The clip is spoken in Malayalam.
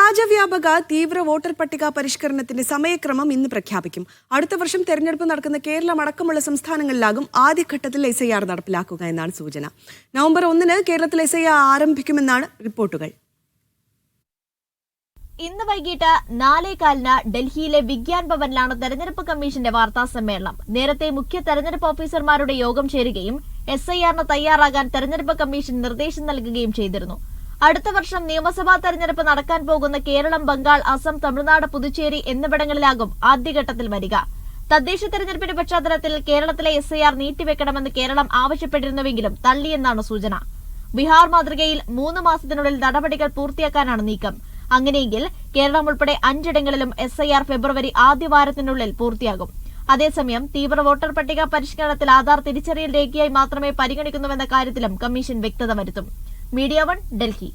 രാജ്യവ്യാപക തീവ്ര വോട്ടർ പട്ടിക പരിഷ്കരണത്തിന്റെ സമയക്രമം ഇന്ന് പ്രഖ്യാപിക്കും. അടുത്ത വർഷം തെരഞ്ഞെടുപ്പ് നടക്കുന്ന കേരളം അടക്കമുള്ള സംസ്ഥാനങ്ങളിലാകും ആദ്യഘട്ടത്തിൽ SIR നടപ്പിലാക്കുക എന്നാണ് സൂചന. നവംബർ 1-ന് കേരളത്തിൽ SIR ആരംഭിക്കുമെന്നാണ് റിപ്പോർട്ടുകൾ. ഇന്ന് വൈകിട്ട് 4:15-ന് ഡൽഹിയിലെ വിഗ്യാൻ ഭവനിലാണ് തെരഞ്ഞെടുപ്പ് കമ്മീഷന്റെ വാർത്താ സമ്മേളനം. നേരത്തെ മുഖ്യ തെരഞ്ഞെടുപ്പ് ഓഫീസർമാരുടെ യോഗം ചേരുകയും SIR-ന് തയ്യാറാകാൻ തെരഞ്ഞെടുപ്പ് കമ്മീഷൻ നിർദ്ദേശം നൽകുകയും ചെയ്തിരുന്നു. അടുത്ത വർഷം നിയമസഭാ തെരഞ്ഞെടുപ്പ് നടക്കാൻ പോകുന്ന കേരളം, ബംഗാൾ, അസം, തമിഴ്നാട്, പുതുച്ചേരി എന്നിവിടങ്ങളിലാകും ആദ്യഘട്ടത്തിൽ വരിക. തദ്ദേശ തെരഞ്ഞെടുപ്പിന്റെ പശ്ചാത്തലത്തിൽ കേരളത്തിലെ SIR നീട്ടിവെക്കണമെന്ന് കേരളം ആവശ്യപ്പെട്ടിരുന്നുവെങ്കിലും തള്ളിയെന്നാണ് സൂചന. ബീഹാർ മാതൃകയിൽ 3 മാസത്തിനുള്ളിൽ നടപടികൾ പൂർത്തിയാക്കാനാണ് നീക്കം. അങ്ങനെയെങ്കിൽ കേരളം ഉൾപ്പെടെ 5 ഇടങ്ങളിലും SIR ഫെബ്രുവരി ആദ്യവാരത്തിനുള്ളിൽ പൂർത്തിയാകും. അതേസമയം തീവ്ര വോട്ടർ പട്ടിക പരിഷ്കരണത്തിൽ ആധാർ തിരിച്ചറിയൽ രേഖയായി മാത്രമേ പരിഗണിക്കുന്നുവെന്ന കാര്യത്തിലും കമ്മീഷൻ വ്യക്തത വരുത്തും. മീഡിയ 1 ഡൽഹി.